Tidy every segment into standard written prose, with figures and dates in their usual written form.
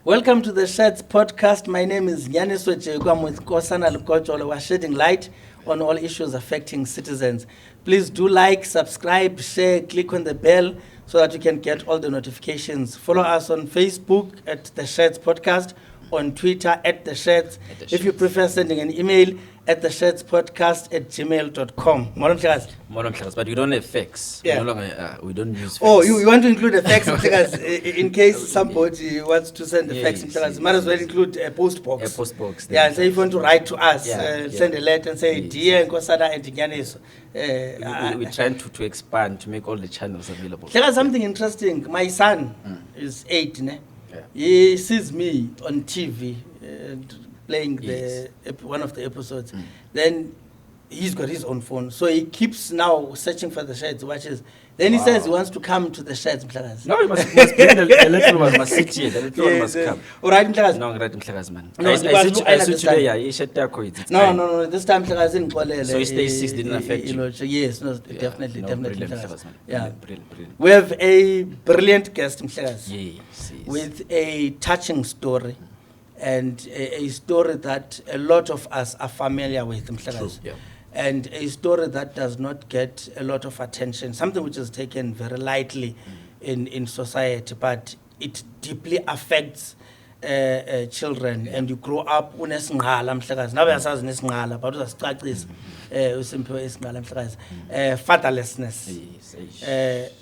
Welcome to the Sheds podcast. My name is Nyaniswe Jegu. I'm with Kosana Lukocholo. We're shedding light on all issues affecting citizens. Please do like, subscribe, share, click on the bell so that you can get all the notifications. Follow us on Facebook at the Sheds podcast, on Twitter at the Sheds. If you prefer sending an email, at the shedspodcast@gmail.com. But we don't have facts. Yeah. We don't use facts. Oh, you want to include the facts in case somebody wants to send the facts. Yes. Might as well include a post box. A post box. Yeah, so if you want to write to us, Yeah. send a letter and say, Yes. Dear Nkosana and Nyaniswe. We're trying to expand to make all the channels available. There's something interesting. My son is 8. Ne? Yeah. He sees me on TV playing one of the episodes. Then he's got his own phone. So he keeps now searching for the Sheds, watches. Then he says he wants to come to the Sheds. No, you must bring the little one must sit here. The little one must come. All right, Mhlakazi. No, right, Mhlakazi, man. No, I because see today, yeah, you should tell it's No, fine. no. This time, Mhlakazi didn't call it. So his day 6 didn't affect you? Yes, no, Yeah, definitely, no, definitely. brilliant, Mhlakazi. man. Yeah. Brilliant. We have a brilliant guest, Mhlakazi, Yes. with a touching story and a story that a lot of us are familiar with, Mhlakazi. True, yeah. And a story that does not get a lot of attention, something which is taken very lightly in society, but it deeply affects children. And you grow up unesingqala Mhlakazi. Now uyasazi nesingqala but uzasicacisa uSimphiwe isingqala Mhlakazi. Fatherlessness. Yes.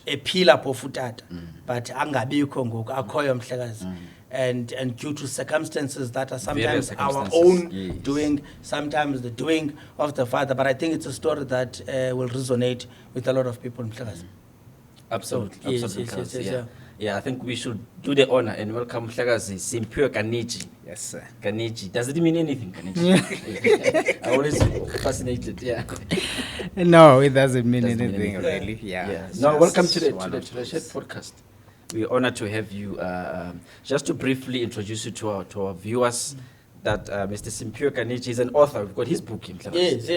Ephila phofu tata but angabikho ngoku akhoyo Mhlakazi. And due to circumstances that are sometimes our own doing, sometimes the doing of the father. But I think it's a story that will resonate with a lot of people in Mhlakazi. Absolutely. Yes, Absolutely. yeah. Yeah, I think we should do the honor and welcome Mhlakazi Simphiwe Kanityi. Yes, sir. Kanityi. Does it mean anything, Kanityi? I always fascinated, yeah. No, it doesn't mean Doesn't mean anything, anything. really. Yeah. Yeah. No, welcome to the one of Shed those. podcast. We're honored to have you. Just to briefly introduce you to our viewers, that Mr. Simphiwe Kanityi is an author. We've got his book in Yes.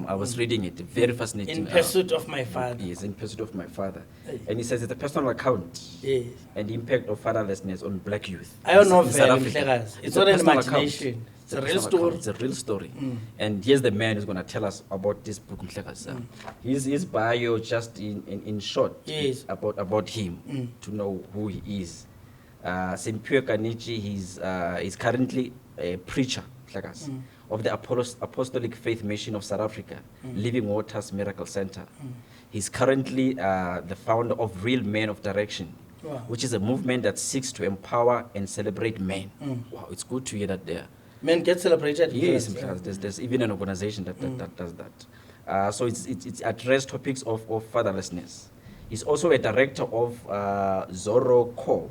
I was reading it. Very fascinating. In Pursuit of My Father. Yes, In Pursuit of My Father. And he says it's a personal account Yes. and the impact of fatherlessness on black youth. I don't know in South very Africa. Mhlakazi. It's a not an personal imagination. account. It's a real personal story. account. It's a real story. And here's the man who's going to tell us about this book, Mhlakazi. His bio, just in short, Yes. about him, to know who he is. Simphiwe Kanityi, he's currently a preacher, Mhlakazi, of the Apostolic Faith Mission of South Africa, Living Waters Miracle Center. He's currently the founder of Real Men of Direction, Wow. which is a movement that seeks to empower and celebrate men. Wow, it's good to hear that there. Men get celebrated. Yes, Mhlakazi. there's even an organization that does that. So it's addressed topics of fatherlessness. He's also a director of Zoro Co.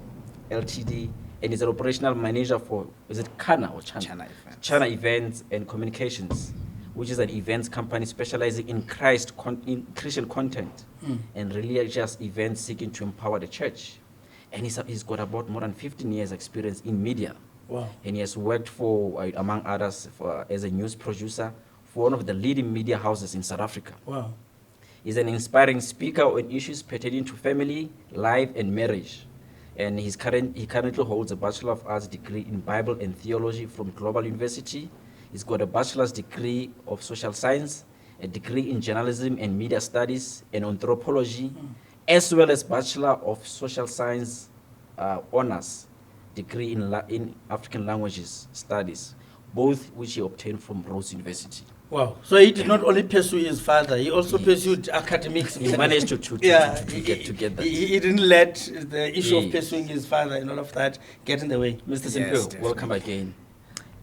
Ltd. and is an operational manager for, is it Kana or Chana? Chana Events. Chana Events and Communications, which is an events company specializing in Christian content and religious events seeking to empower the church. And he's got about more than 15 years experience in media. Wow. And he has worked for, among others, as a news producer for one of the leading media houses in South Africa. Wow. He's an inspiring speaker on issues pertaining to family, life, and marriage. And he currently holds a Bachelor of Arts degree in Bible and Theology from Global University. He's got a bachelor's degree of social science, a degree in journalism and media studies and anthropology, as well as Bachelor of Social Science honors degree in African languages studies, both which he obtained from Rhodes University. Wow. So he did not only pursue his father, he also pursued academics. He managed to get that. He didn't let the issue of Yes. pursuing his father and all of that get in the way. Mr. Yes, Simphiwe, definitely. welcome again.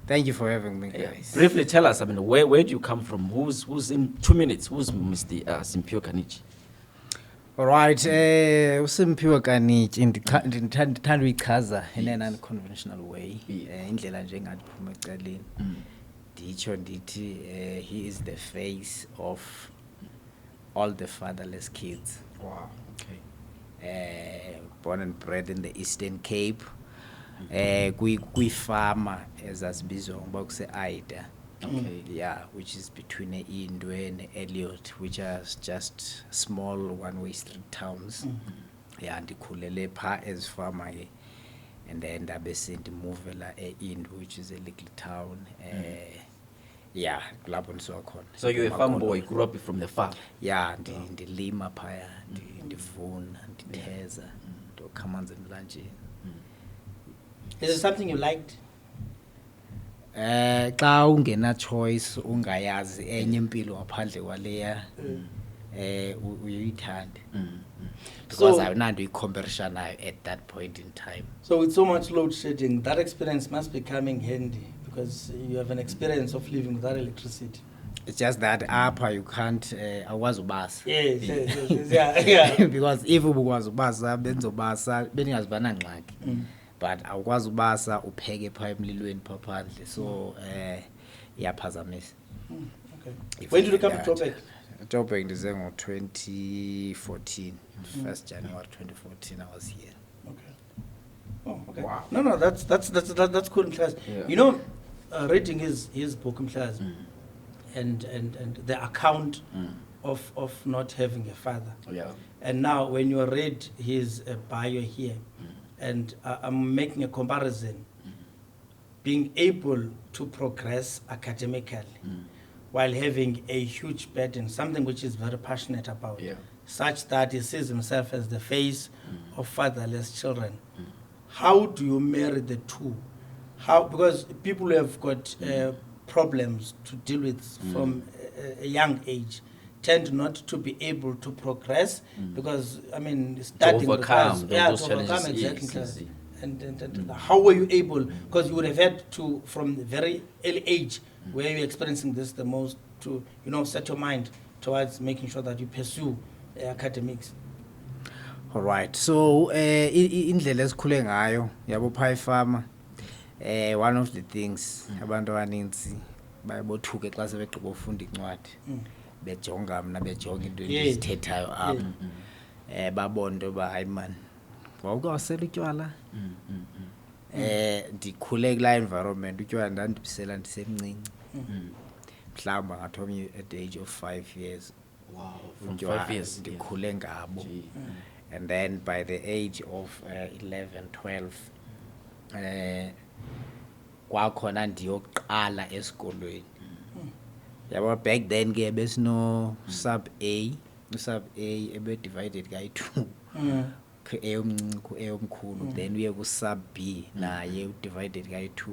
Thank you for having me, Yeah. guys. Briefly tell us, where do you come from? Who's in 2 minutes? Who's Mr. Simphiwe Kanityi? All right, uSimphiwe Kanityi ndithanda uyichaza in an unconventional way. Indlela nje engathi phuma ecaleni. Nditsho ndithi he is the face of all the fatherless kids. Wow. Okay. Born and bred in the Eastern Cape. Kwi-farmer ezasibizwa ngoba kuse-Aida. Okay. Yeah, which is between Indwe and Elliot, which are just small one-way street towns. Yeah, ndikhulele pha as farmer ke. and then ndabe sendimovela eInd, which is a little town. Yeah, kulapho ndisuka khona. So you're a farm boy, grew up from the farm. Yeah, ndilima phaya, ndivuna, nditheza, ndokha amanzi emlanjeni. Is it something you liked? Xa ungena choice ungayazi enye impilo ngaphandle kwaleya uyithande. Because awunando uyicomparisha nayo at that point in time. So with so much load shedding, that experience must be coming handy because you have an experience of living without electricity. It's just that apha you can't awukwazi ubasa. Yes, yeah. Because if ubukwazi ubasa benzobasa beningazibana ngxaki. But awukwazi ubasa upheke pha emlilweni pha phandle, so iyaphazamisa. Okay. When did you come to Joburg? Joburg ndize ngo-2014, 1st January 2014 I was here. Okay. Oh, okay. Wow. No, that's cool, Mhlaz. Yeah. You know, reading his book, Mhlaz, and the account of not having a father. Yeah. And now when you read his bio here, and I'm making a comparison, being able to progress academically while having a huge burden, something which he's very passionate about, such that he sees himself as the face of fatherless children. How do you marry the two? How, because people who have got problems to deal with from a young age tend not to be able to progress because, I mean, studying to overcome those to challenges. overcome exactly. Yes. And how were you able, because you would have had to, from the very early age where you're experiencing this the most, to, you know, set your mind towards making sure that you pursue academics? All right, so indlela esikhule ngayo yabo pha efama, one of the things abantu abaninzi bayabothuka xa sebegqiba ufunda incwadi bejonga mna bejonga into ezithethayo apha babona into yoba hayi man wawuke wasela utywala. Ndikhule kulaa environment, utywala ndandibisela ndisemncinci, mhlawumbi ngathi omnye at the age of 5 years. Wow, from 5 years. Ndikhule ngabo. And then by the age of 11, 12, kwakhona ndiyoqala esikolweni. Yabo back then ke besino sub A, sub A ebe divided kayi-2. Eyomncinci eyomkhulu, then uye ku sub B naye divided kayi-2,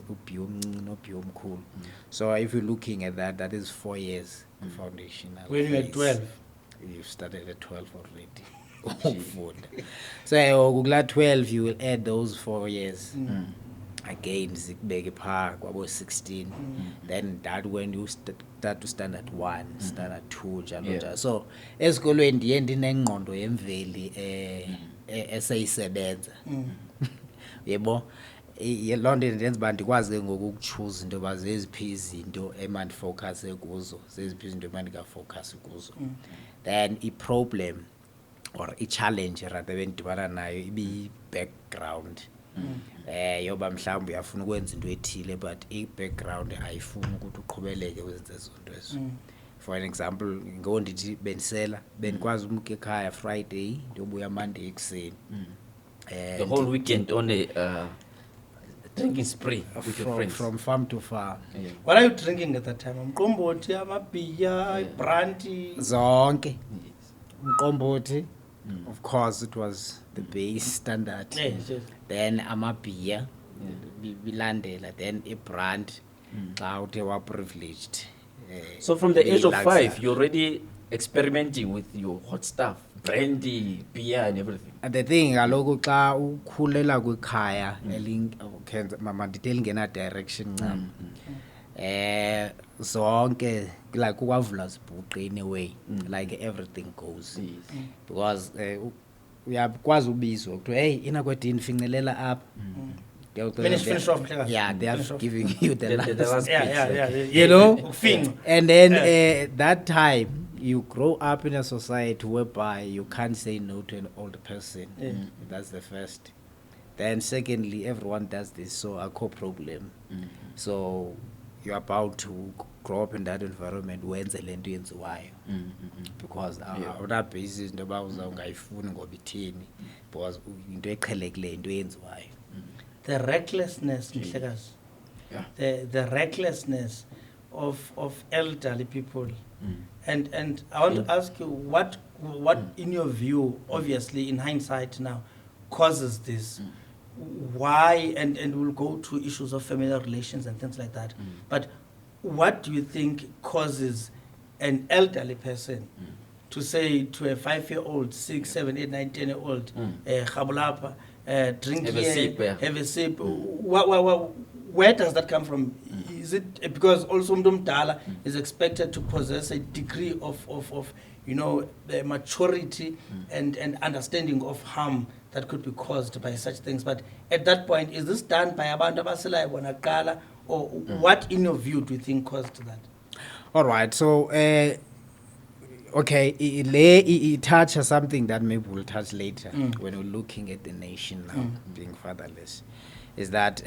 u-B omncinci no-B omkhulu. So if you're looking at that, that is 4 years foundational. When you were 12? You started at 12 already. So kula 12 you will add those 4 years. Again zikubeke pha kwabo 16. Then that when you start to standard 1, standard 2 njalo njalo. So esikolweni ndiye ndinengqondo yemveli eseyisebenza. Yebo loo nto ndenza uba ndikwazi ngoku ukuchoose into yoba zeziphi izinto emandifowukhase kuzo, zeziphi izinto emandingafowukhasi kuzo. Then i-problem or i-challenge rather bendibana nayo ibi-background. Yoba mhlawumbi uyafuna ukwenza into ethile but i-background ayifuni ukuthi uqhubeleke wenze zonto ezo. For an example, ngondithi bendisela bendikwazi umuka ekhaya Friday ndiyobuya Monday ekuseni. The whole weekend on a drinking spree with your friends. From farm to farm. Yeah. What are you drinking at that time? Umqombothi, amabhiya, brandy? Zonke. Umqombothi. Of course, it was the base standard. Yes. Then amabhiya, bilandela. Then a brand. Xa uthe wa privileged. So from the age of 5, you're already experimenting with your hot stuff, brandy, beer, and everything. And the thing, kaloku xa ukhulela kwikhaya mama ndithe elingena direction ncam. Zonke like ukwavula zibhuqe in a way, like everything goes. Because uyakwazi ubizwa kuthiwa hey inakwedini fincelela apha. Finish off. Yeah, they are giving you the last. Yeah. You know, Fin. and then that time you grow up in a society whereby you can't say no to an older person. That's the first. Then secondly, everyone does this, so a co-problem. So you're about to grow up in that environment wenze lento yenziwayo. Because our basis into yoba uzawungayifuni ngoba ithini, because into eqhelekileyo into yenziwayo. the recklessness, Mhlekazi, Yeah. the recklessness of elderly people. And I want to ask you, what in your view, obviously in hindsight now, causes this? Why? And we'll go to issues of familial relations and things like that. But what do you think causes an elderly person to say to a 5-year-old, 6, 7, 8, 9, 10-year-old, "Khabulapha, drink Have a here, sip, yeah. have a sip"? Where does that come from? Is it because also umuntu omdala is expected to possess a degree of the maturity and understanding of harm that could be caused by such things? But at that point, is this done by abantu abaselayo bona kuqala, or what in your view do you think caused that? All right, so okay, it touches something that maybe we'll touch later when we're looking at the nation now being fatherless. Is that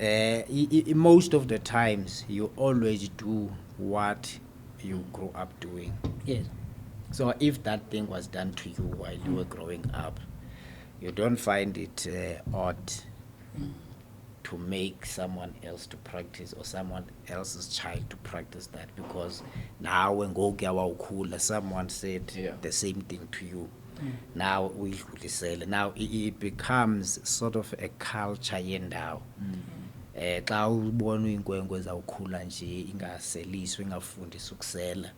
most of the times you always do what you grew up doing. Yes. So if that thing was done to you while you were growing up, you don't find it odd to make someone else to practice, or someone else's child to practice that, because now when someone said the same thing to you. Now it becomes sort of a culture yendawo. Xa ubona inkwenkwe zawukhula nje ingaseliswa ingafundiswa ukusela,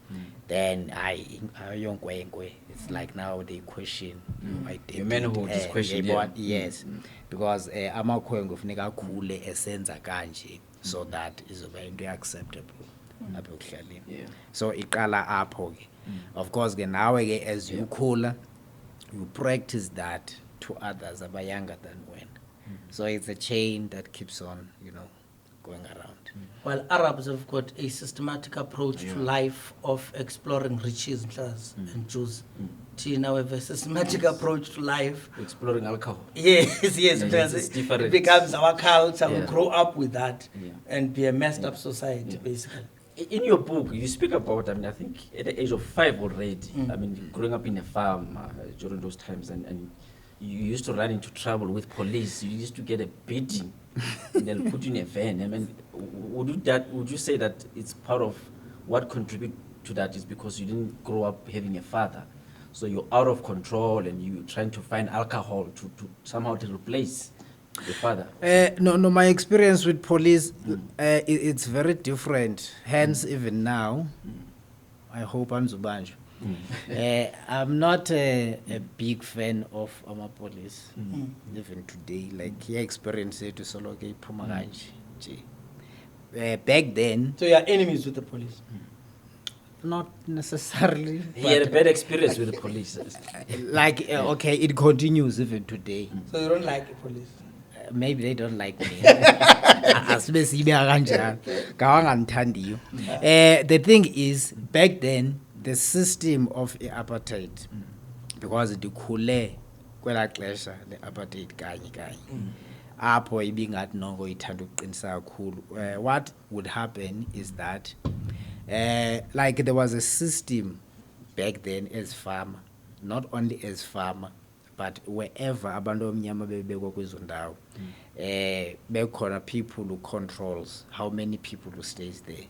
then ayonkwenkwe, it's like now they question Your manhood is questioned, yeah. Yes, because amakhwenkwe kufuneka akhule esenza kanje so that izoba into acceptable apha ekuhlaleni. Yeah. So iqala apho ke. Of course ke nawe ke as you khula, you practice that to others that are younger than when. So it's a chain that keeps on, going around. While Arabs have got a systematic approach to life of exploring riches and Jews, now have a systematic approach to life. Exploring alcohol. Yes, It's because different. it becomes our culture. We Yeah. grow up with that Yeah. and be a messed up society, basically. In your book, you speak about, I think at the age of 5 already, growing up in a farm during those times, and you used to run into trouble with police. You used to get a beating, and they'll put you in a van. Would you say that it's part of what contribute to that is because you didn't grow up having a father, so you're out of control and you're trying to find alcohol to somehow to replace the father? No, my experience with police, it's very different. Hence, even now, I hope I'm Zubanjo. I'm not a big fan of police. Even today, like your experience to solo back then, So you are enemies with the police. not necessarily. He had a bad experience with the police. Like okay, it continues even today. So you don't like the police. Maybe they don't like me. The thing is, back then, the system of apartheid, because the khule kwela xesha le apartheid kanye apho ibingathi nongo ithanda ukuqinisa kakhulu, what would happen is that like there was a system back then as farmer, not only as farmer, but wherever abantu omnyama bebekwa kwezo ndawo, bekhona people who controls how many people who stays there.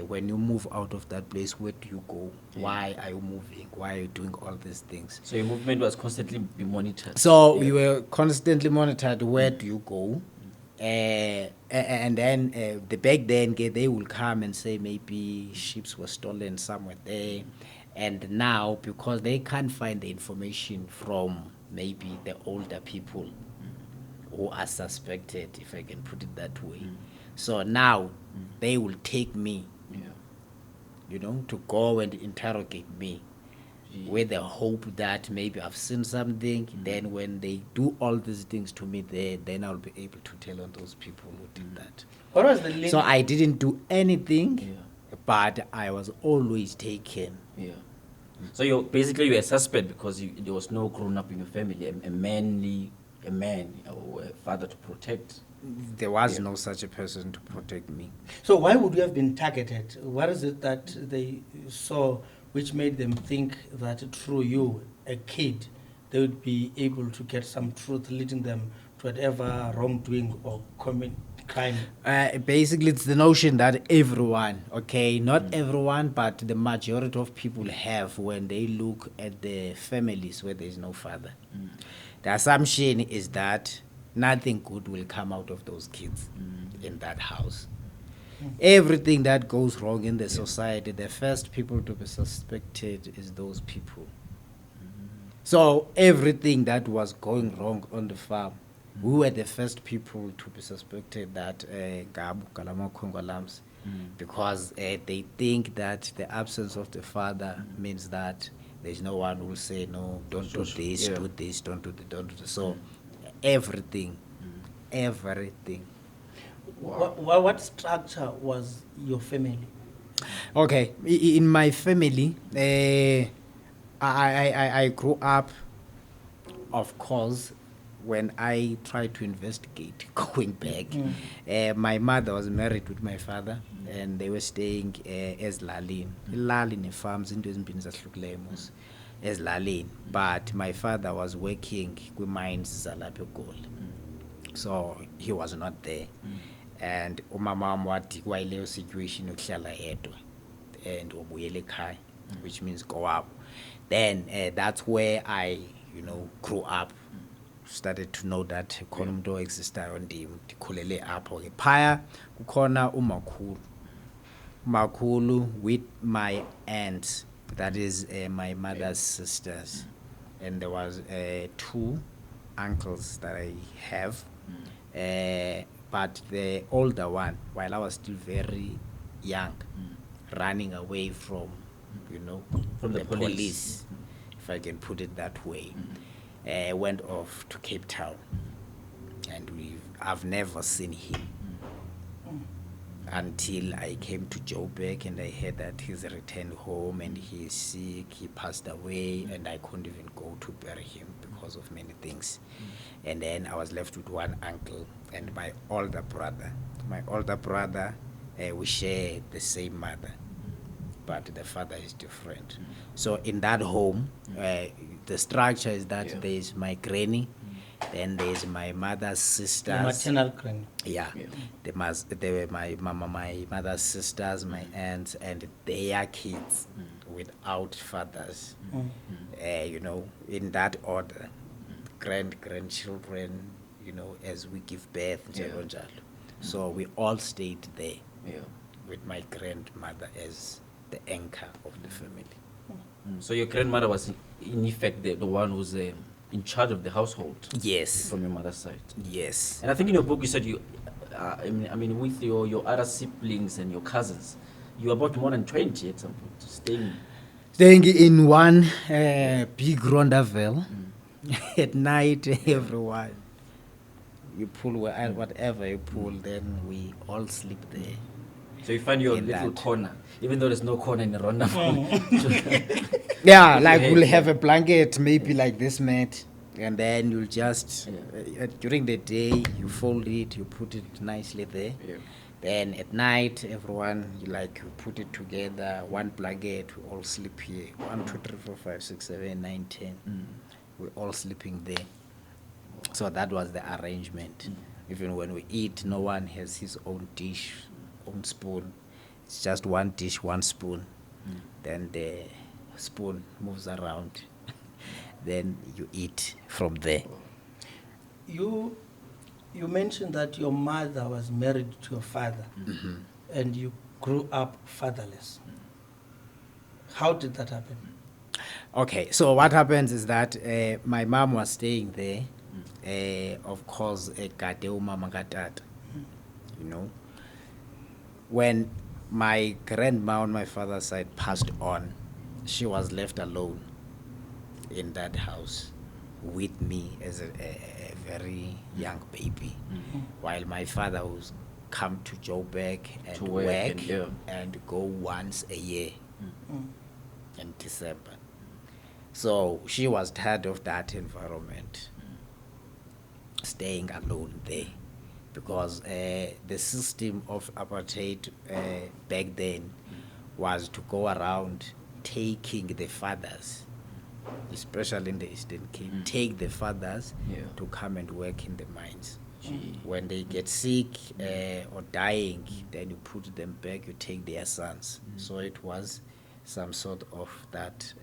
When you move out of that place, where do you go? Why are you moving? Why are you doing all these things? So your movement was constantly be monitored. So you were constantly monitored. Where do you go? And then the back then they will come and say maybe ships were stolen somewhere there. And now, because they can't find the information from maybe the older people who are suspected, if I can put it that way. So now they will take me, to go and interrogate me with the hope that maybe I've seen something. Then when they do all these things to me there, then I'll be able to tell on those people who did that. What was the link? So I didn't do anything, but I was always taken. Yeah. So you're a suspect because there was no grown up in your family, a man or a father to protect. There was no such a person to protect me. So why would you have been targeted? What is it that they saw which made them think that through you, a kid, they would be able to get some truth leading them whatever wrongdoing or commit crime? Basically, it's the notion that everyone, okay, not everyone, but the majority of people have when they look at the families where there is no father. The assumption is that nothing good will come out of those kids in that house. Everything that goes wrong in the society, the first people to be suspected is those people. So everything that was going wrong on the farm, we were the first people to be suspected that Gabu Kalama Kongolams, because they think that the absence of the father means that there's no one who will say no, don't do this, do this, don't do this, don't do this. So everything. What structure was your family? Okay, in my family, I grew up, of course, when I tried to investigate going back. My mother was married with my father, and they were staying as Lalin. Lalin farms into Zimbabwe as Lalin. But my father was working with mines Zalapio Gold. So he was not there. And umama wati kwa ile situation yokuhlala yedwa and ubuyele ekhaya, which means go up. Then that's where I grew up, started to know that khona umuntu oexistayo ndikhulele apho ke phaya. Kukhona umakhulu with my aunts, that is my mother's sisters, and there was 2 uncles that I have. But the older one, while I was still very young, running away from, From the police, if I can put it that way, went off to Cape Town, and I've never seen him until I came to Joburg, and I heard that he's returned home and he's sick, he passed away, and I couldn't even go to bury him because of many things. And then I was left with one uncle and my older brother. My older brother, we share the same mother, but the father is different. So in that home, the structure is that there is my granny, then there is my mother's sisters. The maternal granny. Yeah. They were my mother's sisters, my aunts, and their kids without fathers. In that order, grandchildren, as we give birth, so we all stayed there with my grandmother as the anchor of the family. So your grandmother was in effect the one who's in charge of the household. Yes. From your mother's side. Yes. And I think in your book you said you, with your other siblings and your cousins, you were about more than 20 at some point, Staying in one big rondavel. At night, everyone, you pull whatever you pull, then we all sleep there. So you find your little corner, even though there's no corner in the rondavel. Yeah, like we'll have a blanket, maybe like this mat, and then you'll just, during the day, you fold it, you put it nicely there. Then at night, everyone, you put it together, one blanket, we all sleep here. 1, 2, 3, 4, 5, 6, 7, 9, 10. We're all sleeping there. So that was the arrangement. Even when we eat, no one has his own dish, own spoon. It's just one dish, one spoon. Then the spoon moves around. Then you eat from there. You mentioned that your mother was married to your father, and you grew up fatherless. How did that happen? Okay, so what happens is that my mom was staying there, of course, when my grandma on my father's side passed on, she was left alone in that house with me as a very young baby, while my father was come to Joburg and To work and go once a year in December. So she was tired of that environment, staying alone there, because the system of apartheid back then was to go around taking the fathers especially in the Eastern Cape, take the fathers Yeah. to come and work in the mines. Gee. When they get sick or dying, then you put them back, you take their sons. So it was some sort of that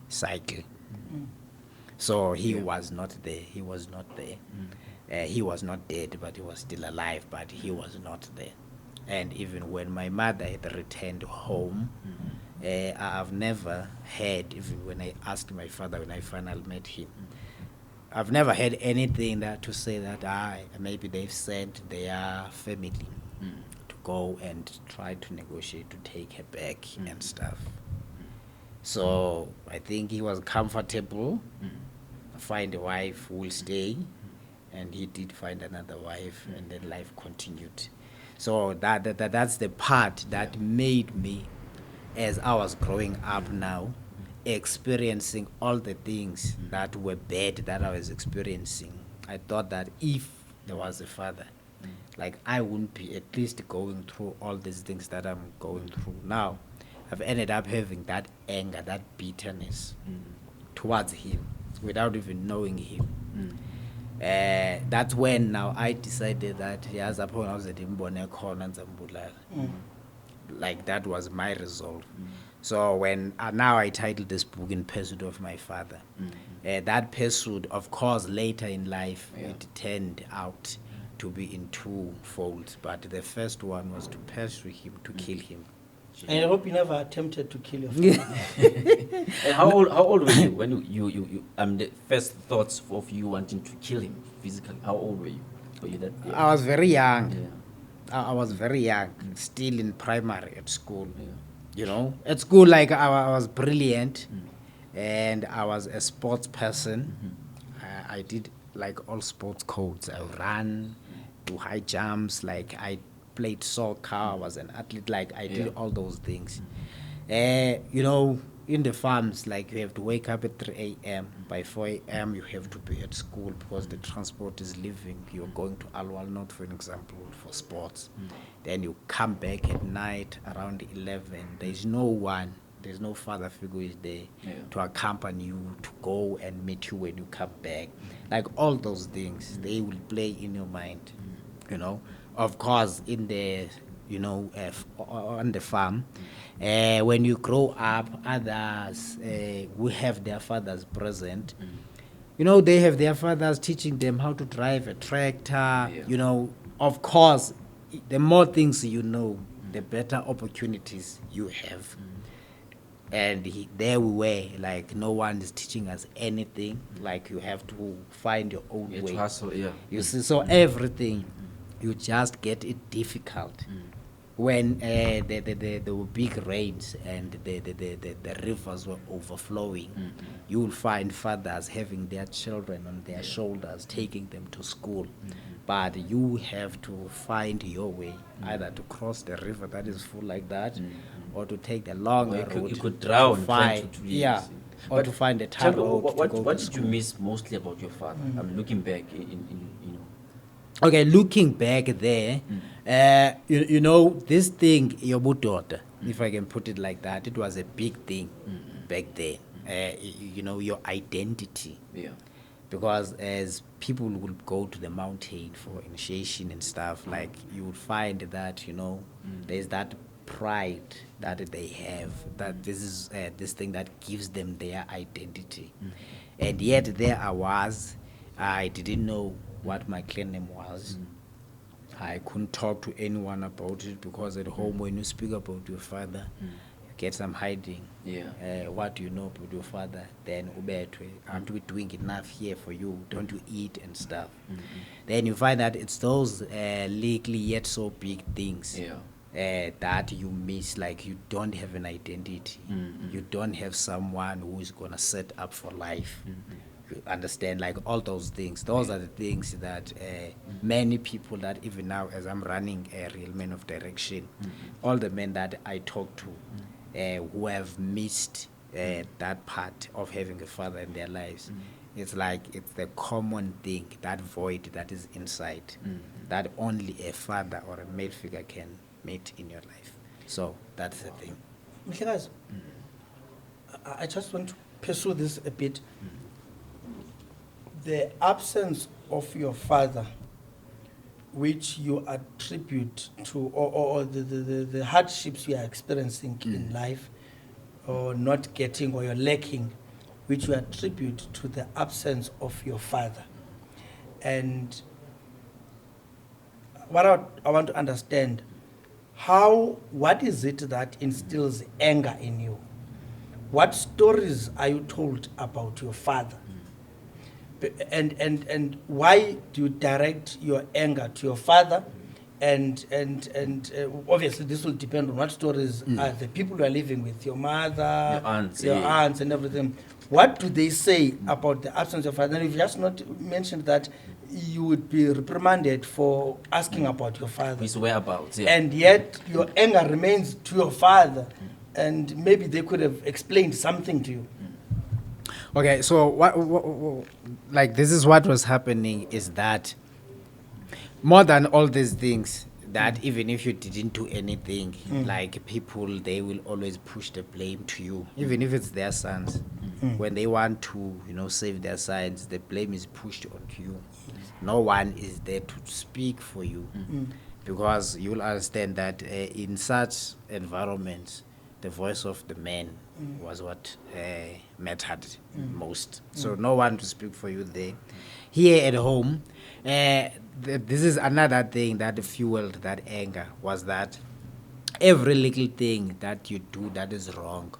cycle. So he was not there. He was not there. He was not dead, but he was still alive, but he was not there. And even when my mother had returned home, I've never heard, even when I asked my father when I finally met him, I've never had anything that to say that maybe they've sent their family to go and try to negotiate to take her back and stuff. So I think he was comfortable, find a wife who will stay, and he did find another wife, and then life continued. So that's the part that made me, as I was growing up now, experiencing all the things that were bad that I was experiencing. I thought that if there was a father, like I wouldn't be at least going through all these things that I'm going through now. I've ended up having that anger, that bitterness towards him without even knowing him. That's when now I decided that like that was my resolve. So when now I titled this book In Pursuit of My Father, that pursuit, of course, later in life, it turned out to be in two folds. But the first one was to pursue him, to kill him. And I hope you never attempted to kill your father. And how old were you when you the first thoughts of you wanting to kill him physically? How old were you? Were you that? I was very young. Yeah. I was very young, still in primary at school. You know, at school, like I was brilliant, and I was a sports person. I did like all sports codes. I ran, do high jumps. Like I played soccer. I was an athlete. Like I did all those things. You know, in the farms, like you have to wake up at 3 a.m. By 4 a.m. you have to be at school because the transport is leaving. You're going to Alwal North, for an example, for sports. Then you come back at night around 11. There's no one. There's no father figure is there to accompany you, to go and meet you when you come back. Like all those things, they will play in your mind, you know. Of course, in the, you know, on the farm, when you grow up, others will have their fathers present. You know, they have their fathers teaching them how to drive a tractor. You know, of course, the more things you know, the better opportunities you have. And there we were, like no one is teaching us anything. Like you have to find your own way. To hustle, You see, so everything, you just get it difficult. When there were big rains and the rivers were overflowing, you will find fathers having their children on their shoulders, taking them to school. But you have to find your way, either to cross the river that is full like that, or to take the longer road. You could drown find, to leave. or to find a tar road to go what to did you school. miss mostly about your father? I'm looking back in you know. Okay, looking back there, you know, this thing, Yobudoda, if I can put it like that, it was a big thing back then. You know, your identity. Yeah. Because as people would go to the mountain for initiation and stuff, like you would find that, you know, there's that pride that they have, that this is this thing that gives them their identity. And yet there I didn't know what my clan name was. I couldn't talk to anyone about it because at home when you speak about your father, you get some hiding. What do you know about your father? Then aren't we doing enough here for you? Don't you eat and stuff? Then you find that it's those legally yet so big things that you miss. Like you don't have an identity. You don't have someone who is gonna set up for life. You understand, like all those things. Those are the things that many people that even now, as I'm running a Real Men of Direction, all the men that I talk to who have missed that part of having a father in their lives, it's like it's the common thing, that void that is inside, that only a father or a male figure can meet in your life. So that's the thing. Mhlekazi, I just want to pursue this a bit. The absence of your father, which you attribute to, or the hardships you are experiencing in life, or not getting, or you're lacking, which you attribute to the absence of your father. And what I want to understand, what is it that instills anger in you? What stories are you told about your father? And why do you direct your anger to your father? And obviously this will depend on what stories are the people you are living with, your mother, your aunts and everything. What do they say about the absence of father? And you've just not mentioned that you would be reprimanded for asking about your father. His whereabouts, And yet your anger remains to your father, and maybe they could have explained something to you. Okay, so what like this is what was happening is that more than all these things, that even if you didn't do anything, like people, they will always push the blame to you, even if it's their sons. When they want to, save their sons, the blame is pushed onto you. No one is there to speak for you, because you'll understand that in such environments, the voice of the man was what mattered most. So no one to speak for you there. Here at home, this is another thing that fueled that anger, was that every little thing that you do that is wrong,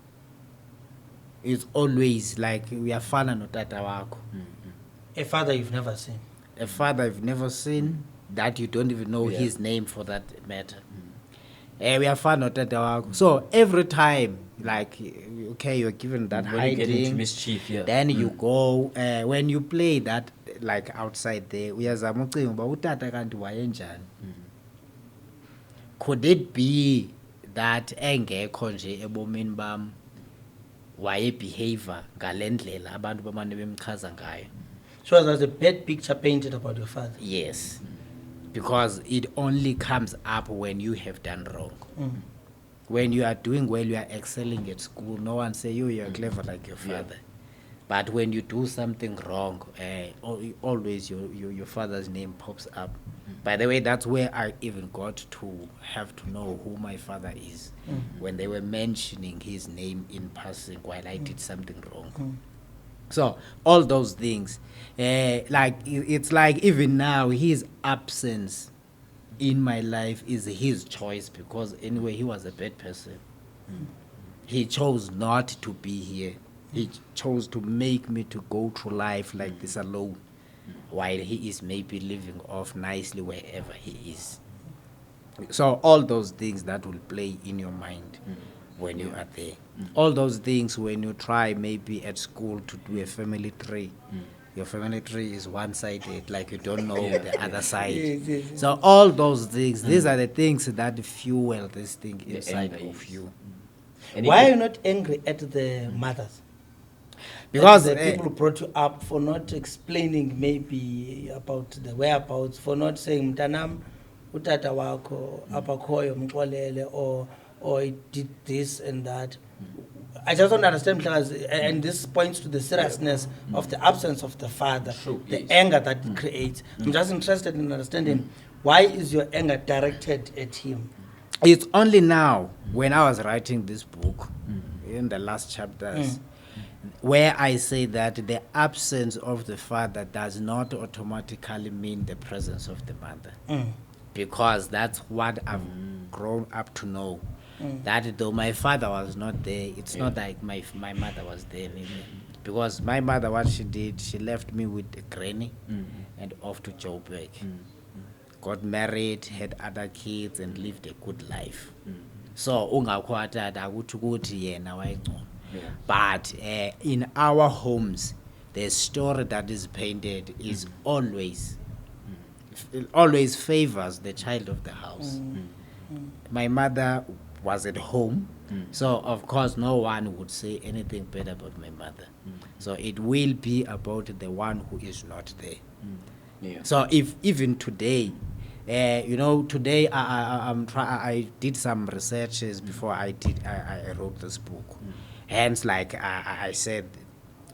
it's always like, we are fana no tata wako. A father you've never seen. A father you've never seen, that you don't even know his name for that matter. We are fana no tata wako. So every time, like, okay, you're given that when you get into hiding, mischief, then you go, when you play that, like outside there, uyazama ucinga uba utata kanti wayenjani. Could it be that engekho nje ebomini bam wayebehavior ngale ndlela abantu bamane bemchaza ngayo? So there's a bad picture painted about your father. Yes, because it only comes up when you have done wrong. When you are doing well, you are excelling at school, no one say you're clever like your father. But when you do something wrong, always your father's name pops up. By the way, that's where I even got to have to know who my father is, when they were mentioning his name in passing while I did something wrong. So all those things, like it's like even now his absence in my life is his choice, because anyway he was a bad person. He chose not to be here. He chose to make me to go through life like this alone, while he is maybe living off nicely wherever he is. So all those things that will play in your mind when you are there. All those things when you try maybe at school to do a family tree. Your family tree is one-sided, like you don't know the other side. Yes. So all those things, these are the things that fuel this thing inside of you. And Why are you not angry at the mothers? Because the people who brought you up, for not explaining maybe about the whereabouts, for not saying mtanam utata wako apakhoyo mxolele, or he did this and that. I just don't understand, because, and this points to the seriousness of the absence of the father, the anger that it creates. I'm just interested in understanding, why is your anger directed at him? it's only now, when I was writing this book, in the last chapters, where I say that the absence of the father does not automatically mean the presence of the mother. Because that's what I've grown up to know. That though my father was not there, it's not like my mother was there. Because my mother, what she did, she left me with a granny and off to Joburg. Got married, had other kids, and lived a good life. So ungakwata akuthi ukuthi yena wayengcono. But in our homes, the story that is painted is always favors the child of the house. My mother was at home, so of course no one would say anything bad about my mother. So it will be about the one who is not there. So if even today, today I did some researches before I wrote this book. Hence, like I said,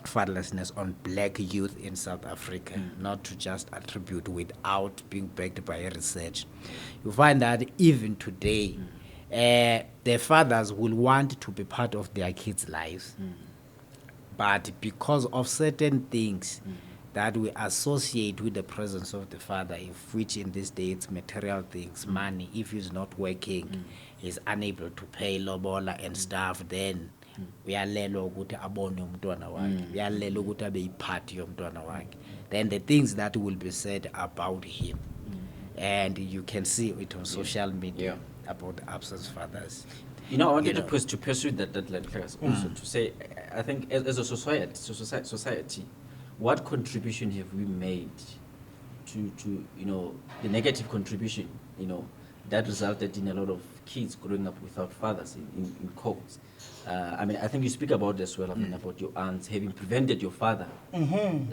fatherlessness on black youth in South Africa, not to just attribute without being backed by research. You find that even today, their fathers will want to be part of their kids' lives, but because of certain things that we associate with the presence of the father, which in this day it's material things, money, if he's not working, he's unable to pay lobola and stuff, then uyalelwa ukuthi abone umntwana wakhe, uyalelwa ukuthi abe yiphathi yomntwana wakhe. Then the things that will be said about him, and you can see it on social media about absent fathers. You know, I wanted to pursue that line also to say, I think as a society, what contribution have we made to the negative contribution, that resulted in a lot of kids growing up without fathers in codes. I mean, I think you speak about this as well, about your aunts having prevented your father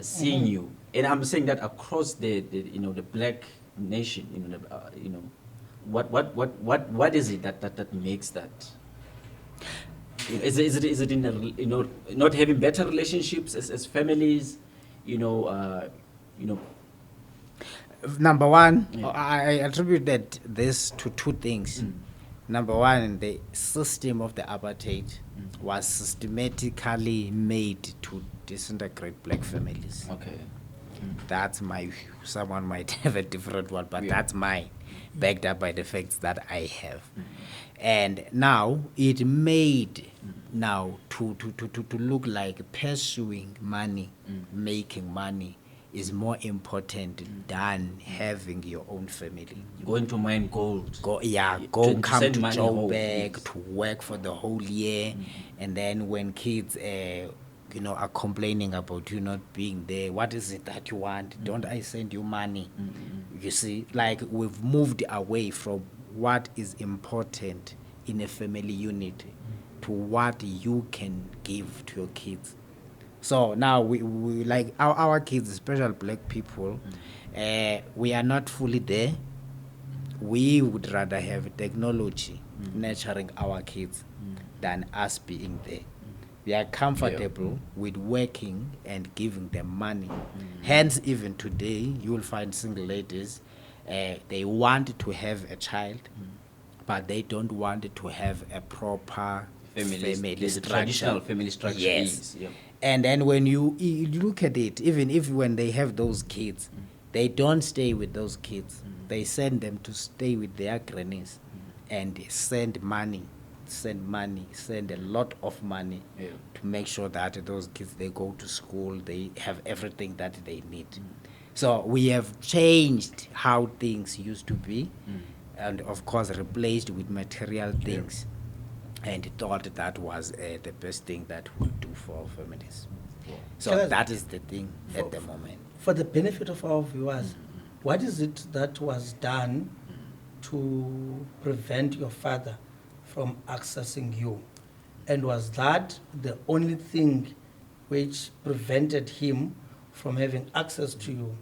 seeing you. And I'm saying that across the black nation, what is it that makes that? Is it in not having better relationships as families, Number one, I attributed this to two things. Number one, the system of the apartheid was systematically made to disintegrate black families. Okay. That's my view. Someone might have a different one, but that's mine, backed up by the facts that I have. And now it made now to look like pursuing money, making money is more come having your own family. Going to mine gold. Go to come send to money home, Joburg yes. to work for the whole year, and then when kids are complaining about you not being there, what is it that you want? Don't I send you money? You see, like we've moved away from what is important in a family unit to what you can give to your kids. So now we like our kids, especially black people, we are not fully there. We would rather have technology nurturing our kids than us being there. We are comfortable with working and giving them money. Hence, even today, you will find single ladies, they want to have a child, but they don't want to have a proper family structure. Traditional family structure. Yes. Yeah. And then when you look at it, even if when they have those kids, they don't stay with those kids. They send them to stay with their grannies and send a lot of money to make sure that those kids, they go to school, they have everything that they need. So we have changed how things used to be, and of course replaced with material things, and thought that was the best thing that we do for our families. So that is the thing at the moment. For the benefit of our viewers, what is it that was done to prevent your father from accessing you? And was that the only thing which prevented him from having access to you,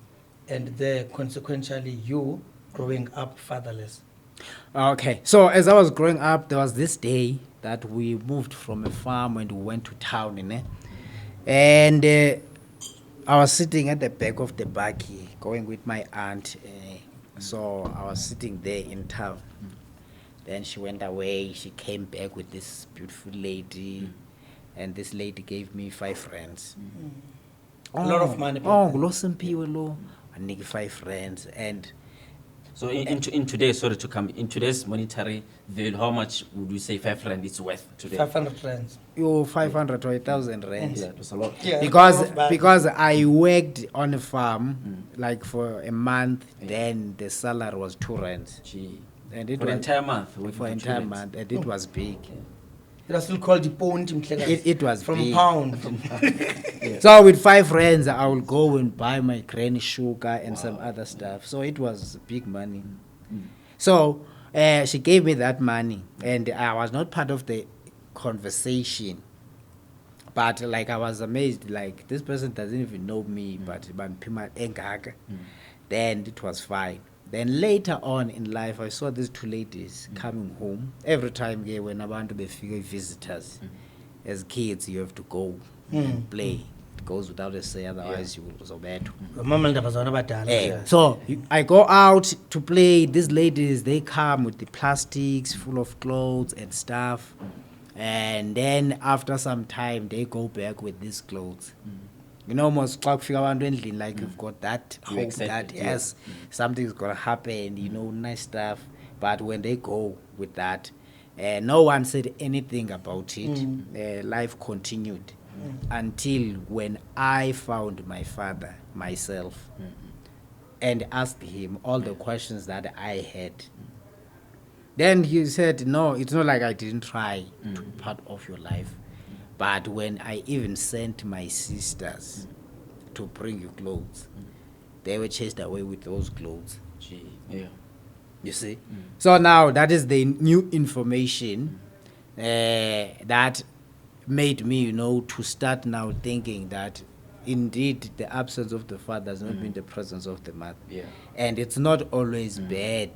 and consequentially you growing up fatherless? Okay, so as I was growing up, there was this day that we moved from a farm and we went to town, and I was sitting at the back of the buggy going with my aunt. So I was sitting there in town. Then she went away. She came back with this beautiful lady, and this lady gave me 5 rands. A lot of money. Simphiwe lo, I need 5 rands. And so in today's monetary value, how much would you say 5 rand is worth today? 500 rands. 500 or 1,000 rands. Yeah, that's a lot. Yeah, because I worked on a farm like for a month, then the salary was 2 rands. Gee. And it for was an entire month. for entire month, and it was big. It was still called the pound. It was from big. pound. So with 5 rands, I will go and buy my granny sugar and some other stuff. So it was big money. So she gave me that money, and I was not part of the conversation. But like I was amazed, like this person doesn't even know me, but then it was fine. Then later on in life, I saw these 2 ladies coming home. Every time when I want to be visitors, as kids, you have to go and play. goes without a say, otherwise you will uzobethwa. Mama ndaba zona badala. Eh, so I go out to play. These ladies, they come with the plastics full of clothes and stuff, and then after some time they go back with these clothes. You know, most like you've got that You hope accept that it, yeah. yes, something's gonna happen. You know, nice stuff. But when they go with that, no one said anything about it. Life continued until when I found my father myself and asked him all the questions that I had. Then he said, no, it's not like I didn't try to be part of your life. But when I even sent my sisters to bring you clothes, they were chased away with those clothes. Gee, yeah. You see? So now that is the new information that made me, you know, to start now thinking that indeed the absence of the father has not been the presence of the mother. Yeah. And it's not always bad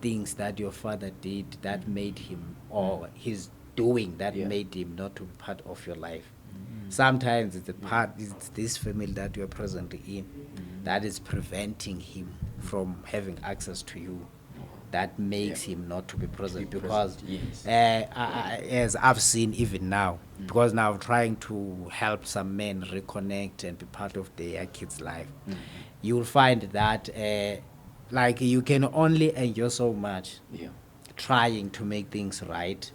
things that your father did that made him, or his doing that Yeah. made him not to be part of your life. Sometimes it's it's this family that you're presently in that is preventing him from having access to you. That makes him not to be present, because yes. as I've seen even now, because now I'm trying to help some men reconnect and be part of their kids' life, you'll find that like you can only enjoy so much Yeah. trying to make things right.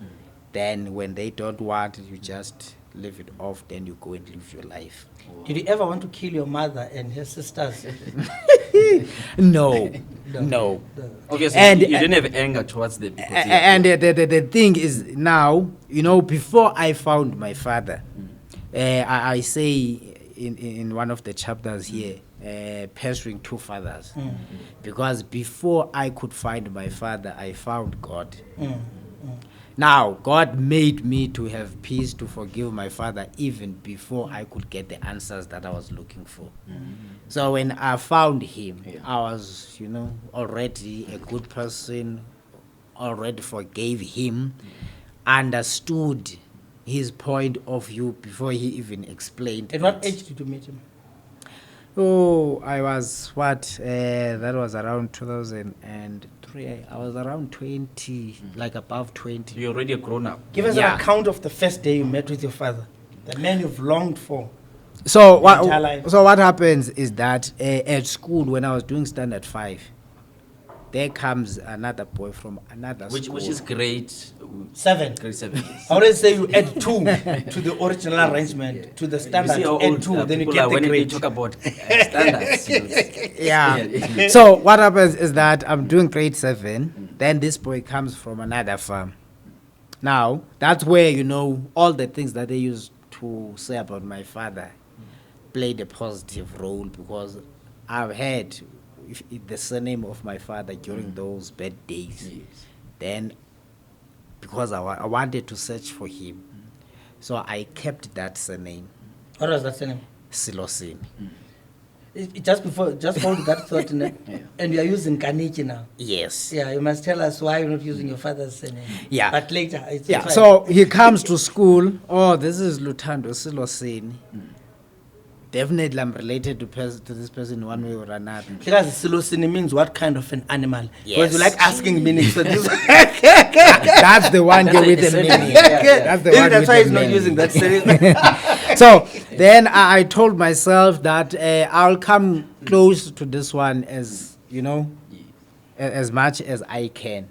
Then when they don't want, you just leave it off, then you go and live your life. Did you ever want to kill your mother and her sisters? No, no. Okay, so And- you didn't have anger towards them. because they- And the thing is now, you know, before I found my father, I say in one of the chapters here, pursuing two fathers, because before I could find my father, I found God. Now, God made me to have peace to forgive my father even before I could get the answers that I was looking for. So when I found him, Yeah. I was, you know, already a good person, already forgave him, understood his point of view before he even explained At what it. age did you meet him? Oh, I was that was around 2003. I was around 20, like above 20. You're already a grown up. Give us Yeah. an account of the first day you met with your father, the man you've longed for. So entire life. what happens is that at school, when I was doing standard 5, there comes another boy from another Which school. is grade 7. 7. I always say you add 2 to the original arrangement, to the You standard, see how you add old 2, then you people get are the when they grade. talk about standards. You know, it's- Yeah. So what happens is that I'm doing grade 7, then this boy comes from another farm. Now, that's where, you know, all the things that they used to say about my father played a positive role, because I've had the surname of my father during those bad days. Yes. Then, because I wanted to search for him, so I kept that surname, What was that surname? Silosini. Just hold that thought, ne? Yeah. And you are using Kanityi now. Yes. Yeah, you must tell us why you're not using your father's surname. Yeah. But later, it's Yeah, fine. so he comes to school. Oh, this is Lutando Silosini. Definitely, I'm related to this person one way or another. Because Silosini means what kind of an animal? Because you Yes. like asking meanings. So this That's the one That's with a the surname. meaning. Yeah. That's the Maybe one that's with why the he's not meaning. using that surname. So then I told myself that I'll come close to this one as, you know, as much as I can,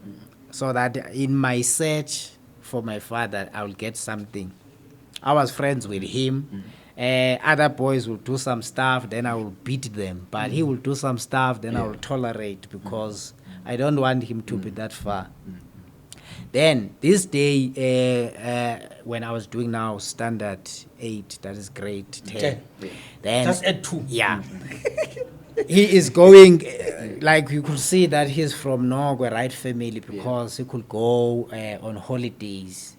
so that in my search for my father, I'll get something. I was friends with him. Other boys will do some stuff, then I will beat them. But he will do some stuff, then I will tolerate, because I don't want him to be that far. Then this day, when I was doing now standard 8, that is grade 10. Then Just add 2. yeah. He is going, like you could see that he's from Nogwe, right family, because he could go on holidays.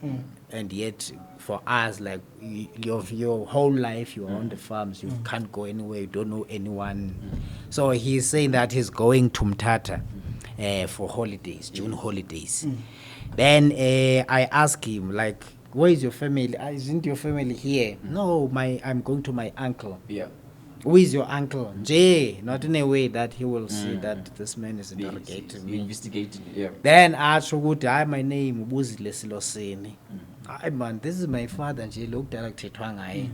And yet for us, like your whole life, you're on the farms, you can't go anywhere, you don't know anyone. So he's saying that he's going to Mthatha for holidays, June holidays. Then I asked him, like, where is your family? Isn't your family here? No, I'm going to my uncle. Yeah. Who is your uncle? Jay, not in a way that he will see that this man is interrogating me. Investigating, yeah. Then ask my name, Ubuzile Silosini. Man, this is my father, and she looked at Tetwanga.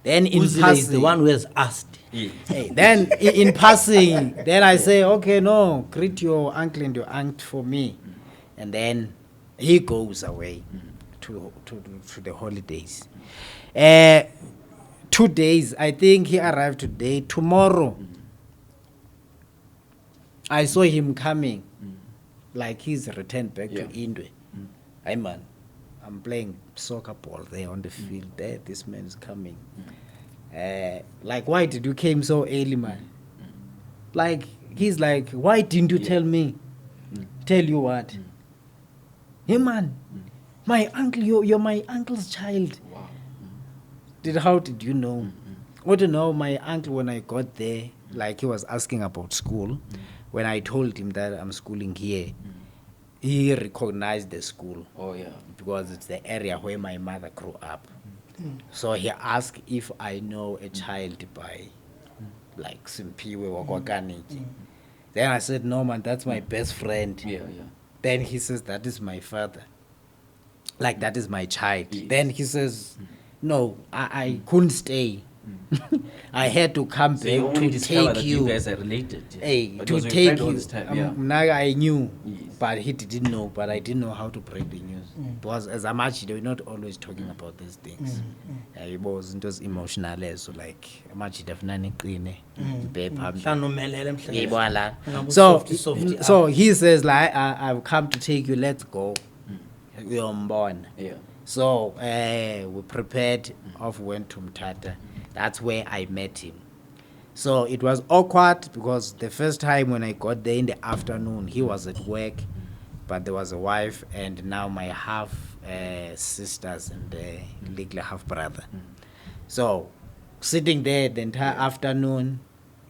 Then in Uzile passing, is the one who has asked. Yeah. hey, then in passing, then I say, okay, no, greet your uncle and your aunt for me. And then he goes away to the holidays. 2 days, I think he arrived today. Tomorrow, I saw him coming, like he's returned back to Indwe. Hey man, I'm playing soccer ball there on the field. There, this man is coming. Like, why did you came so early, man? Like, he's like, why didn't you tell me? Tell you what? Hey man, my uncle, you're my uncle's child. Wow. How did you know? What do you know, my uncle, when I got there, like he was asking about school. When I told him that I'm schooling here, he recognized the school. Oh, yeah. Because it's the area where my mother grew up. So he asked if I know a child by like Simphiwe Kanityi. Then I said, no man, that's my best friend. Yeah. Then he says, that is my father. Like, that is my child. Yes. Then he says, no, I couldn't stay. I had to come So you back only to discovered take that you. you guys are related. Hey, But it to was your take friend all you. this time, yeah. Now I knew, Yes. but he didn't know. But I didn't know how to break the news. Because as a match, they were not always talking about these things. It wasn't as emotional as so like a match definitely clean. So he says like I've come to take you. Let's go. We're born. Yeah. So we prepared off, went to Mtata. That's where I met him. So it was awkward because the first time when I got there in the afternoon, he was at work, but there was a wife and now my half sisters and the legal half brother. So sitting there the entire afternoon,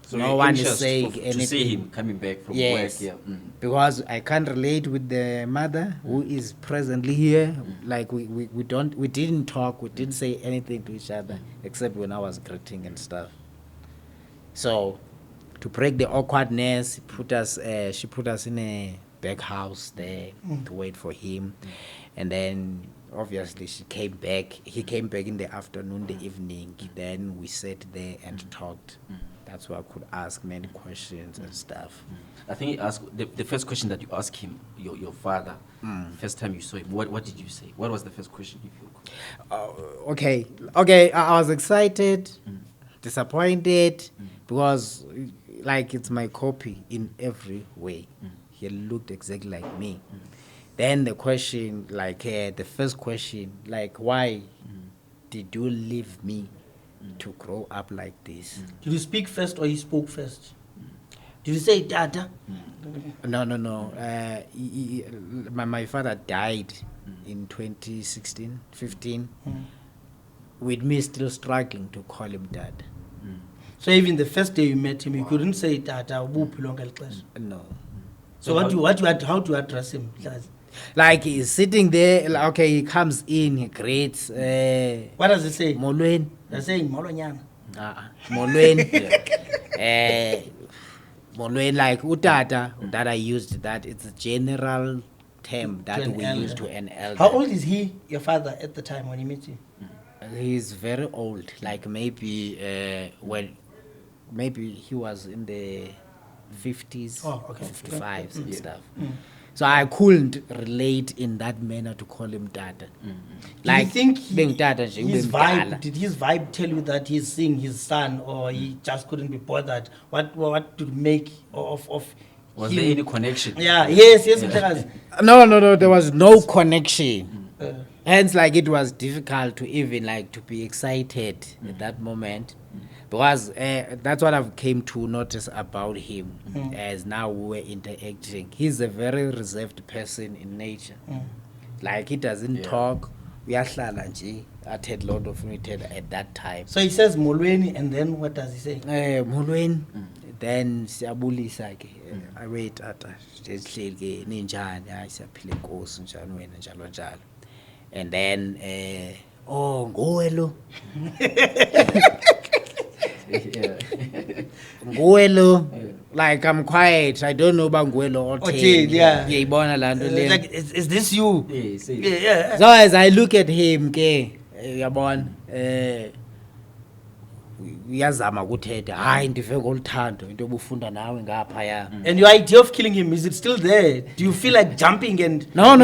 So no you're one is anxious saying to anything. see him coming back from Yes. work. Yeah. Because I can't relate with the mother who is presently here. Like we didn't talk, we didn't say anything to each other except when I was greeting and stuff. So to break the awkwardness, she put us in a back house there to wait for him. And then obviously he came back in the afternoon, the evening. Then we sat there and talked. That's why I could ask many questions and stuff. I think he asked the first question that you asked him, your father, first time you saw him. What did you say? What was the first question? If you could? Okay. I was excited, disappointed, because like it's my copy in every way. He looked exactly like me. Then the question, like the first question, like why did you leave me to grow up like this? Did you speak first or he spoke first? Did you say Dada? No. My father died in 2016, 15, with me still struggling to call him Dad. So even the first day you met him, you couldn't say Dada. No. So how do you address him? Like he's sitting there, like, okay, he comes in, he greets. What does he say? Molweni. They're saying Molonyana. Molweni. Molweni, like Utata, that I used that. It's a general term that we use to an elder. How old is he, your father, at the time when he met you? He's very old, like maybe maybe he was in the 50s, 55s and stuff. So I couldn't relate in that manner to call him Tata. Like, do you think his did his vibe tell you that he's seeing his son, or he just couldn't be bothered? What to make of Was him? there any connection? Yeah, yes. No, there was no connection. Hence, like, it was difficult to even, like, to be excited at that moment. Because that's what I've came to notice about him as now we were interacting. He's a very reserved person in nature. Like, he doesn't talk. We are nje. I had a lot of meeting at that time. So he says Molweni, and then what does he say? Molweni. Then siyabulisa ke. I wait at ninjani, siyaphila inkosi njalo wena njalo. and then oh nguwe lo Yeah. nguwe lo, like I'm quiet, I don't know about nguwe lo or Othini, yeah. yayibona laa nto leyo. Like, is this you? Yeah, say it. Yeah. So as I look at him ke uyabona uyazama ukuthetha hayi ndive ngoluthando into obufunda nawe ngaphaya. And your idea of killing him, is it still there? Do you feel like jumping and... No.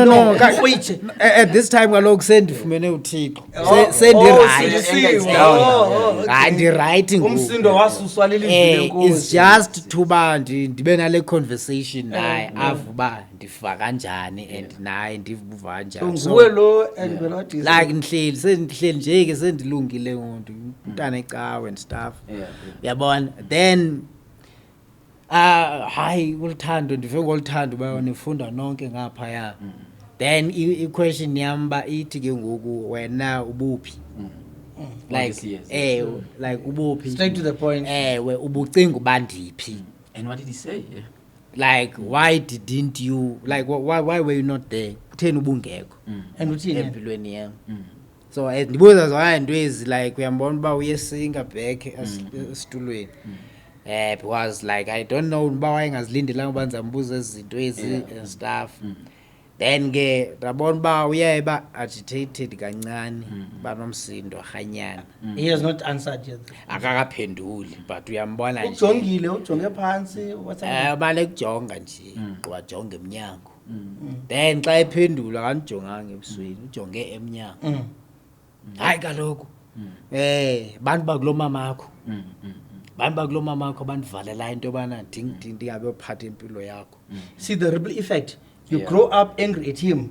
Wait. At this time kaloku sendifumene uThixo. Oh, Sendirayithi. so you see. Anger is Oh, okay. Hayi ndirayithi ngoku. Umsindo wasuswa leli It's just tuba ndibe nale conversation naye avuba ndifa kanjani and naye ndivuva kanjani. So nguwe lo and we're not... Like ndihleli nje ke sendilungile ngonto umntana ecawe and stuff. Yeah. Yabona, then hayi uluthando ndive ngoluthando ba nifunda nonke ngaphaya. Then I question yamba ithi ke ngoku wena ubuphi. Like like ubuphi. Straight to the point. We ubucinga ubandiphi. And what did he say? Yeah. Like why didn't you, like why were you not there? Kutheni ubungekho And uthini? empilweni yami? So ndibuza zonke into ezi like uyambona uba uyesinga back esitulweni. Because like I don't know uba wayengazilindelanga uba ndizambuza ezi zinto ezi and stuff. Then ke ndabona uba uyeba agitated kancane banomsindo rhanyana. He has not answered yet. Akakaphenduli but uyambona nje. Ujongile, ujonge phansi. What's happening? Bale kujonga nje wajonga emnyango. Then xa ephendula akanijonganga ebusweni ujonge emnyango. Hayi kaloku bantu bakulo mamakho bandivalela into yobana ndingabe uphatha impilo yakho. See the ripple effect. You grow up angry at him.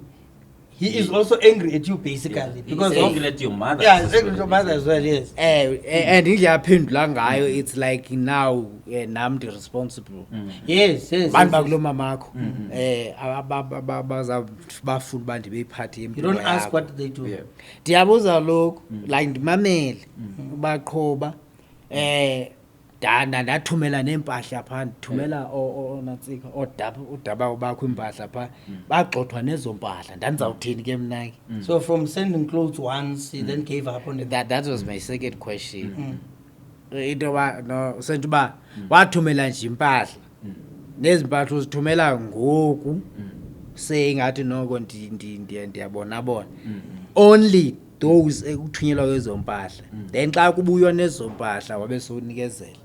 He is also angry at you, basically. Because He's of... angry at your mother. Yeah, he's angry at your mother as well, yes. And indlela aphendula ngayo it's like now nam responsible. Yes. Bantu bakulo mamakho bafuna uba ndibeyiphathe You impilo don't ask yakho. what they do. Yeah. Ndiyabuza lokhu like ndimamele ubaqhoba ndathumela neempahla phaa ndithumela onatsika udaba bakho iimpahla phaa bagxothwa nezo mpahla ndandizawuthini ke mna ke. So from sending clothes once, he then gave up on it. That was my second question. Into yoba no sento uba wathumela nje impahla nezi mpahla uzithumela ngoku seyingathi noko ndiyabona only those ekuthunyelwa kwezo mpahla. Then xa kubuywa nezo mpahla wabe sowunikezela.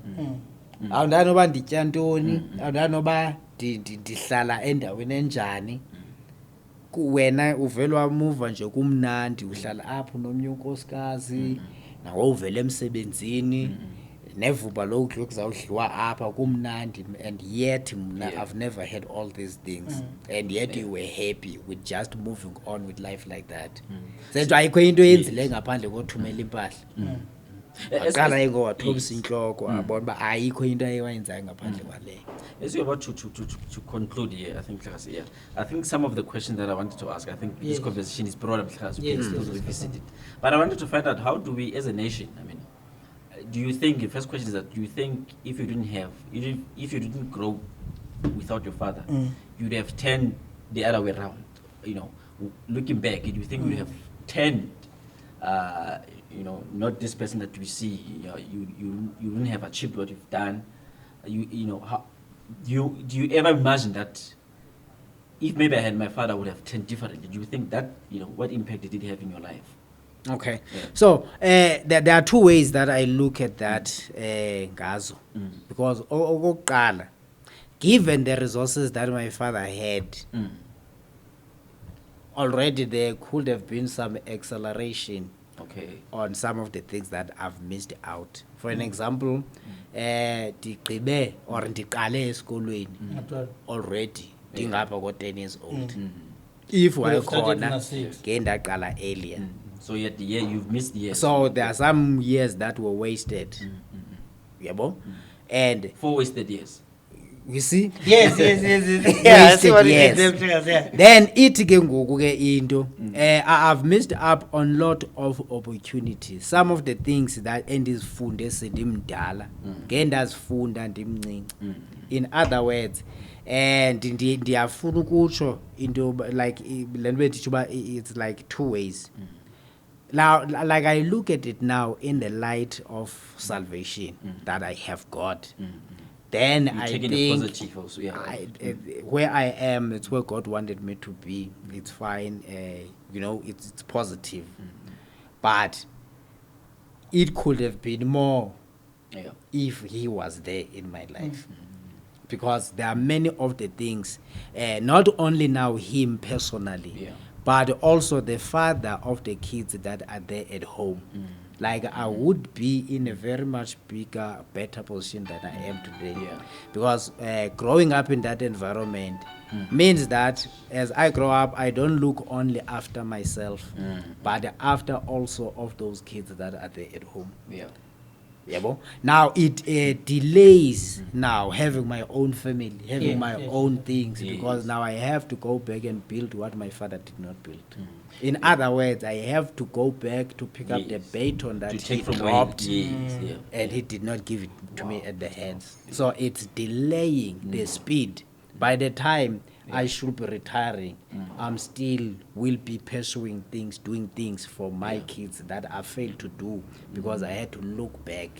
Awundani noba nditya ntoni, awundani noba ndihlala endaweni enjani. Wena uvele wamuva nje kumnandi uhlala apho nomnye unkosikazi nawo uvele emsebenzini nevuba lokudla kuzawudliwa apha kumnandi, and yet mna I've never had all these things and yet you were happy with just moving on with life like that. Sento ayikho into yenzile ngaphandle kothumela impahla. Aqala ngowathobisa inhloko abona ba ayikho into ayewayenzayo ngaphandle kwaleyo. As you're about to conclude here, I think, I think some of the questions that I wanted to ask, I think this conversation is broader, because we visited. But I wanted to find out, how do we, as a nation, I mean, do you think, the first question is that, do you think if you didn't grow without your father, you'd have turned the other way around? You know, looking back, do you think you'd have turned, you know, not this person that we see, you wouldn't have achieved what you've done? You know, how, do you ever imagine that if maybe I had my father, I would have turned differently? Do you think that, you know, what impact did it have in your life? Okay, so there are two ways that I look at that ngazo, because okokuqala, given the resources that my father had, already there could have been some acceleration on some of the things that I've missed out. For an example, ndiqale esikolweni already ndingapha ko 10 years old. If wayekhona ke ndaqala earlier. So you've missed years. So there are some years that were wasted. Yabo? And 4 wasted years. You see? Yes. Yeah, I see Wasted what years. it is. Yeah. Then ithi ke ngoku ke into I've missed up on lot of opportunities. Some of the things that endizifunde sendimdala ngendazifunda ndimncinci. In other words, and ndiyafuna ukutsho into like le nto betitsho uba it's like two ways. Now, like I look at it now in the light of salvation that I have got, then You're I taking the think positive also, yeah. where I am, it's where God wanted me to be. It's fine, you know, it's positive. But it could have been more Yeah. if he was there in my life. Because there are many of the things, not only now him personally, Yeah. but also the father of the kids that are there at home. Like I would be in a very much bigger, better position than I am today. Yeah. Because growing up in that environment means that as I grow up, I don't look only after myself, but after also of those kids that are there at home. Yeah. Yabo. Now it delays now having my own family, having my own things, because now I have to go back and build what my father did not build. In other words, I have to go back to pick up the baton that To he take from dropped, yeah. and he did not give it to me at the hands. So it's delaying the speed. By the time I should be retiring, I'm still will be pursuing things, doing things for my kids that I failed to do because I had to look back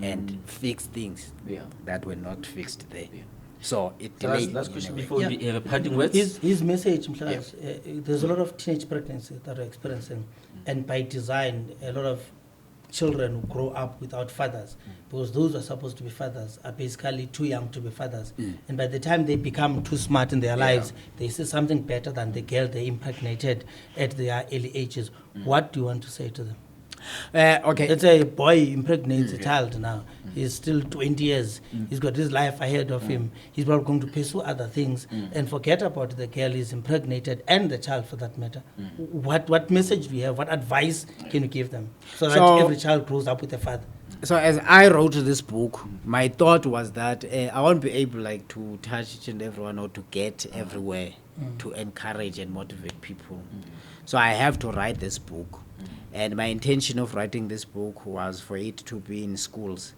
and fix things that were not fixed there. So it So delayed. last in question a way. before we have a parting words. His message, Mhlaz, there's a lot of teenage pregnancies that are experiencing, and by design, a lot of children who grow up without fathers, because those who are supposed to be fathers are basically too young to be fathers. And by the time they become too smart in their lives, they see something better than the girl they impregnated at their early ages. What do you want to say to them? Okay. Let's say a boy impregnates a child now. He's still 20 years. He's got his life ahead of him. He's probably going to pursue other things and forget about the girl he's impregnated and the child for that matter. What message do you have? What advice can you give them so that every child grows up with a father? So as I wrote this book, my thought was that I won't be able like to touch each and everyone or to get everywhere to encourage and motivate people. So I have to write this book. And my intention of writing this book was for it to be in schools,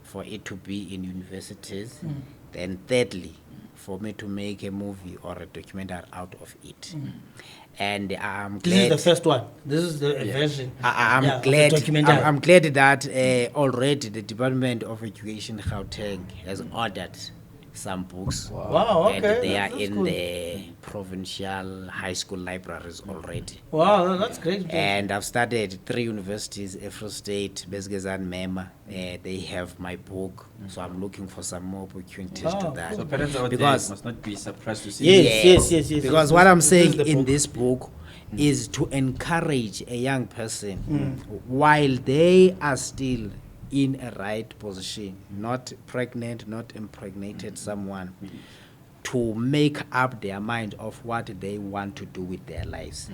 for it to be in universities, then thirdly, for me to make a movie or a documentary out of it. And I'm glad. This is the first one. This is the version. I'm glad. I'm glad that already the Department of Education Gauteng has ordered some books. Wow, okay. And they That's are in cool. the provincial high school libraries already. Wow, that's great. And I've studied 3 universities, Afro State, Besgezan, Mema. They have my book, so I'm looking for some more opportunities to that. So parents out there Because must not be surprised to see. Yes. Because This- what I'm this is saying the in book. this book is to encourage a young person while they are still in a right position, not pregnant, not impregnated someone, to make up their mind of what they want to do with their lives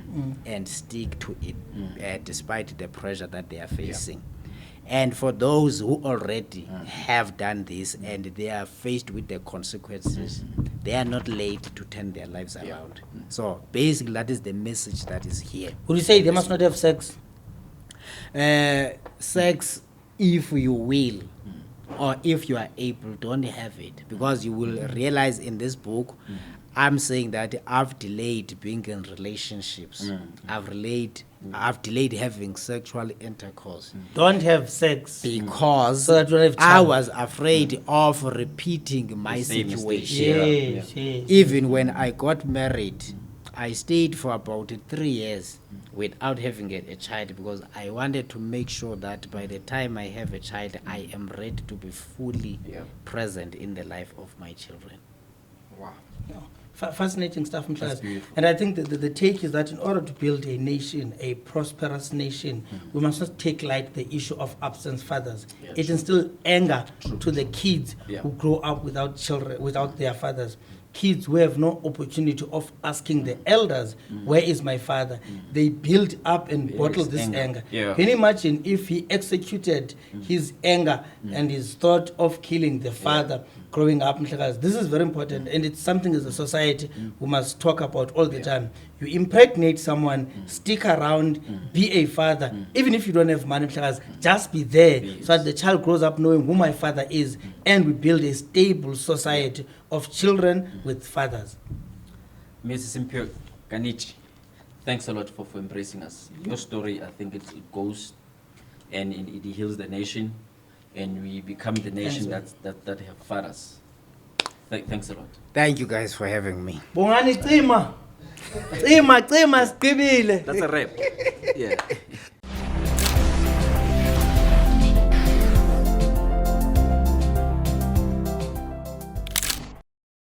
and stick to it despite the pressure that they are facing. And for those who already have done this and they are faced with the consequences, they are not late to turn their lives around. So basically that is the message that is here. Would you say they must not have sex? Sex, if you will, or if you are able, don't have it, because you will realize in this book, I'm saying that I've delayed being in relationships. I've delayed having sexual intercourse Don't have sex. because So that you don't have I child. was afraid of repeating my The same mistake. situation. Yes. Even when I got married, I stayed for about 3 years without having a child, because I wanted to make sure that by the time I have a child, I am ready to be fully present in the life of my children. Wow. Fascinating stuff, That's Mhlekazi. beautiful. And I think that the take is that in order to build a nation, a prosperous nation, we must not take light the issue of absent fathers. Yeah, It true. instills anger to the kids Yeah. who grow up without children, without their fathers. Kids who have no opportunity of asking the elders, where is my father? They build up and Yes, bottle this anger. anger. Yeah. Can you imagine if he executed his anger and his thought of killing the father growing up? Mhlekazi? This is very important, and it's something as a society we must talk about all the time. You impregnate someone, stick around, be a father, even if you don't have money, Mhlekazi, just be there so that the child grows up knowing who my father is, and we build a stable society of children with fathers. Mrs. Simphiwe Kanityi, thanks a lot for embracing us. Your story, I think it goes and it heals the nation, and we become the nation Thanks, that have fathers. Thanks a lot. Thank you guys for having me. Bongani cima. Cima, sigqibile. That's a wrap. Yeah.